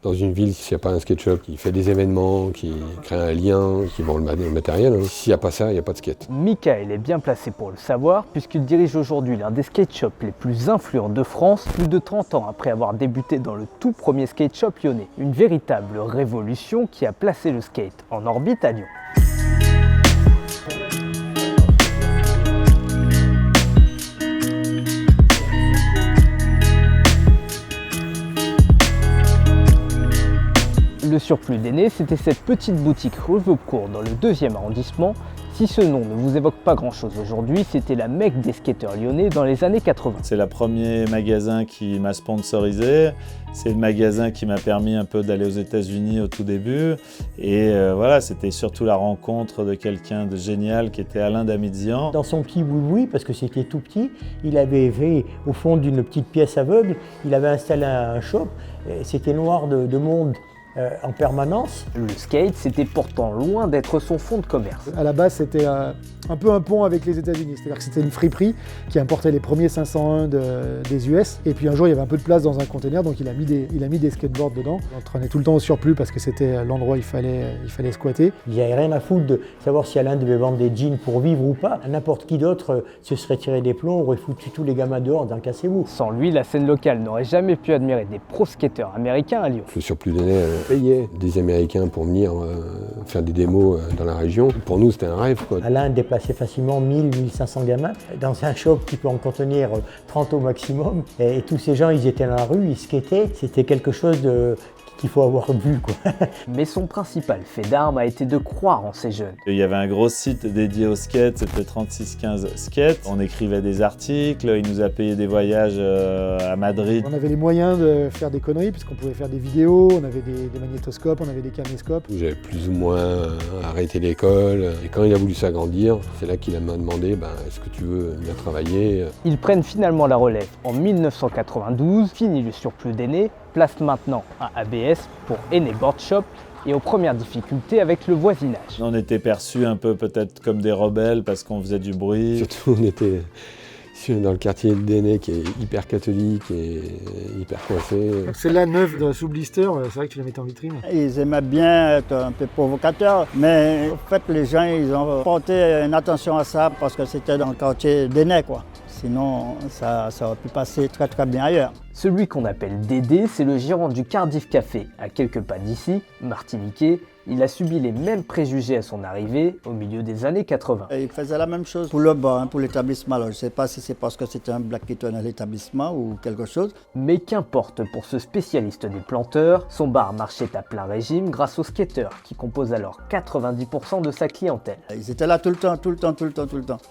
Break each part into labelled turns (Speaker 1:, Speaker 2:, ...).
Speaker 1: Dans une ville, s'il n'y a pas un skate shop qui fait des événements, qui crée un lien, qui vend le matériel, s'il n'y a pas ça, il n'y a pas de skate.
Speaker 2: Michael est bien placé pour le savoir, puisqu'il dirige aujourd'hui l'un des skate shops les plus influents de France, plus de 30 ans après avoir débuté dans le tout premier skate shop lyonnais. Une véritable révolution qui a placé le skate en orbite à Lyon. Le surplus d'aînés, c'était cette petite boutique rue Vaucourt dans le 2e arrondissement. Si ce nom ne vous évoque pas grand chose aujourd'hui, c'était la mecque des skateurs lyonnais dans les années 80.
Speaker 3: C'est le premier magasin qui m'a sponsorisé, c'est le magasin qui m'a permis un peu d'aller aux États-Unis au tout début. Et voilà, c'était surtout la rencontre de quelqu'un de génial qui était Alain Damidzian.
Speaker 4: Dans son petit boui-boui, parce que c'était tout petit, il avait fait au fond d'une petite pièce aveugle, il avait installé un shop, c'était noir de monde. En permanence.
Speaker 2: Le skate, c'était pourtant loin d'être son fonds de commerce.
Speaker 5: À la base, c'était un peu un pont avec les États-Unis, c'est-à-dire que c'était une friperie qui importait les premiers 501 des US. Et puis un jour, il y avait un peu de place dans un container, donc il a mis des skateboards dedans. On traînait tout le temps au surplus parce que c'était l'endroit où il fallait squatter.
Speaker 4: Il n'y avait rien à foutre de savoir si Alain devait vendre des jeans pour vivre ou pas. N'importe qui d'autre se serait tiré des plombs, aurait foutu tous les gamins dehors d'un cassez-vous.
Speaker 2: Sans lui, la scène locale n'aurait jamais pu admirer des pro-skateurs américains à Lyon.
Speaker 1: Le surplus d'aînés payait des Américains pour venir faire des démos dans la région. Pour nous, c'était un rêve, quoi.
Speaker 4: Alain déplaçait facilement 1000-1500 gamins dans un shop qui peut en contenir 30 au maximum. Et tous ces gens, ils étaient dans la rue, ils skataient. C'était quelque chose qu'il faut avoir vu, quoi.
Speaker 2: Mais son principal fait d'armes a été de croire en ces jeunes.
Speaker 3: Il y avait un gros site dédié au skate, c'était 3615 Skate. On écrivait des articles, il nous a payé des voyages à Madrid.
Speaker 5: On avait les moyens de faire des conneries puisqu'on pouvait faire des vidéos, on avait des magnétoscopes, on avait des caméscopes.
Speaker 1: J'avais plus ou moins arrêté l'école et quand il a voulu s'agrandir, c'est là qu'il m'a demandé est-ce que tu veux venir travailler.
Speaker 2: Ils prennent finalement la relève en 1992, fini le surplus d'aînés, place maintenant à ABS pour Aîné Board Shop et aux premières difficultés avec le voisinage.
Speaker 3: On était perçus un peu peut-être comme des rebelles parce qu'on faisait du bruit.
Speaker 1: Surtout on était dans le quartier d'Aîné qui est hyper catholique et hyper coincé.
Speaker 5: Celle-là neuve sous blister, c'est vrai que tu la mettais en vitrine.
Speaker 6: Ils aimaient bien être un peu provocateurs, mais en fait les gens ils ont porté une attention à ça parce que c'était dans le quartier d'Aîné, quoi. Sinon, ça aurait pu passer très très bien ailleurs.
Speaker 2: Celui qu'on appelle Dédé, c'est le gérant du Cardiff Café, à quelques pas d'ici, Martiniquais. Il a subi les mêmes préjugés à son arrivée au milieu des années 80.
Speaker 6: Et il faisait la même chose pour le bar, pour l'établissement. Alors, je ne sais pas si c'est parce que c'était un black qui tenait l'établissement ou quelque chose.
Speaker 2: Mais qu'importe pour ce spécialiste des planteurs, son bar marchait à plein régime grâce aux skateurs qui composent alors 90% de sa clientèle.
Speaker 6: Ils étaient là tout le temps.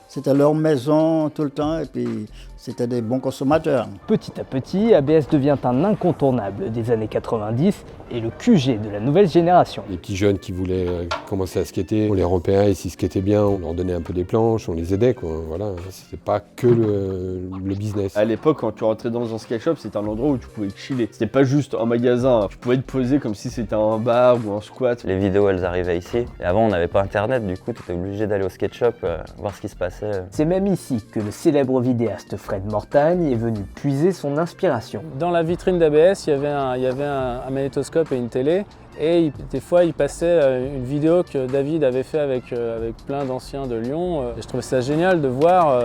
Speaker 6: C'était leur maison tout le temps et puis c'était des bons consommateurs.
Speaker 2: Petit à petit, ABS devient un incontournable des années 90 et le QG de la nouvelle génération.
Speaker 1: Les petits jeunes qui voulaient commencer à skater, on les repérait et s'ils skataient bien, on leur donnait un peu des planches, on les aidait, quoi. Voilà, c'était pas que le business.
Speaker 7: À l'époque, quand tu rentrais dans un skate shop, c'était un endroit où tu pouvais chiller. C'était pas juste un magasin, tu pouvais te poser comme si c'était un bar ou un squat.
Speaker 8: Les vidéos, elles arrivaient ici. Et avant, on n'avait pas internet, du coup, tu étais obligé d'aller au skate shop, voir ce qui se passait.
Speaker 2: C'est même ici que le célèbre vidéaste Fred Mortagne est venu puiser son inspiration.
Speaker 9: Dans la vitrine d'ABS, il y avait un magnétoscope et une télé. Et des fois, il passait une vidéo que David avait fait avec plein d'anciens de Lyon. Et je trouvais ça génial de voir,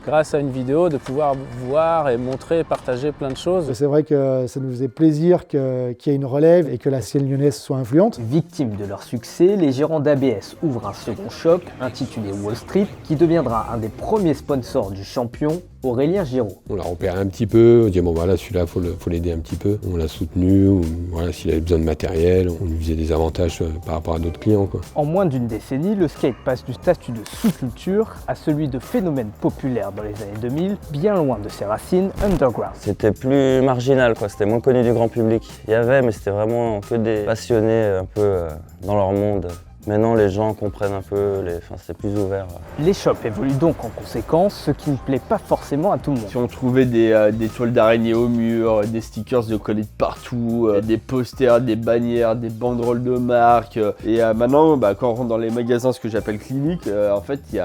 Speaker 9: grâce à une vidéo, de pouvoir voir et montrer et partager plein de choses.
Speaker 5: C'est vrai que ça nous faisait plaisir qu'il y ait une relève et que la scène lyonnaise soit influente.
Speaker 2: Victimes de leur succès, les gérants d'ABS ouvrent un second shop intitulé Wall Street qui deviendra un des premiers sponsors du champion, Aurélien Giraud.
Speaker 1: On l'a repéré un petit peu, on dit bon voilà celui-là faut l'aider un petit peu. On l'a soutenu, voilà, s'il avait besoin de matériel, on lui faisait des avantages par rapport à d'autres clients, quoi.
Speaker 2: En moins d'une décennie, le skate passe du statut de sous-culture à celui de phénomène populaire dans les années 2000, bien loin de ses racines underground.
Speaker 8: C'était plus marginal, quoi. C'était moins connu du grand public. Il y avait, mais c'était vraiment que des passionnés un peu dans leur monde. Maintenant, les gens comprennent un peu, c'est plus ouvert.
Speaker 2: Les shops évoluent donc en conséquence, ce qui ne plaît pas forcément à tout le monde.
Speaker 7: Si on trouvait des toiles d'araignée au mur, des stickers de collés de partout, des posters, des bannières, des banderoles de marque. Et maintenant, quand on rentre dans les magasins, ce que j'appelle cliniques, en fait, j'ai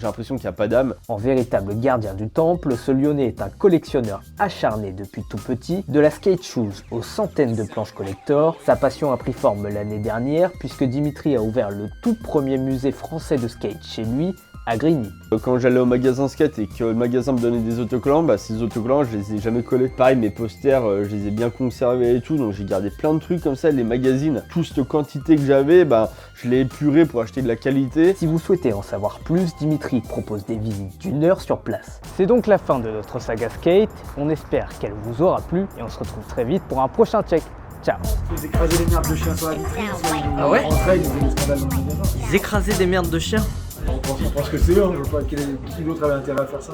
Speaker 7: l'impression qu'il n'y a pas d'âme.
Speaker 2: En véritable gardien du temple, ce Lyonnais est un collectionneur acharné depuis tout petit. De la skate shoes aux centaines de planches collector, sa passion a pris forme l'année dernière puisque Dimitri a ouvert le tout premier musée français de skate chez lui, à Grigny.
Speaker 7: Quand j'allais au magasin skate et que le magasin me donnait des autocollants, ces autocollants je les ai jamais collés. Pareil, mes posters, je les ai bien conservés et tout, donc j'ai gardé plein de trucs comme ça. Les magazines, toute cette quantité que j'avais, je l'ai épuré pour acheter de la qualité.
Speaker 2: Si vous souhaitez en savoir plus, Dimitri propose des visites d'1 heure sur place. C'est donc la fin de notre saga skate, on espère qu'elle vous aura plu et on se retrouve très vite pour un prochain check. Ciao.
Speaker 5: Ils écrasaient les merdes de chiens sur la vitrine.
Speaker 10: Ah ouais?
Speaker 5: Ils faisaient des scandales dans le magasin.
Speaker 10: Ils écrasaient des merdes de chiens?
Speaker 5: On pense que c'est eux, je vois pas qui d'autre avait intérêt à faire ça.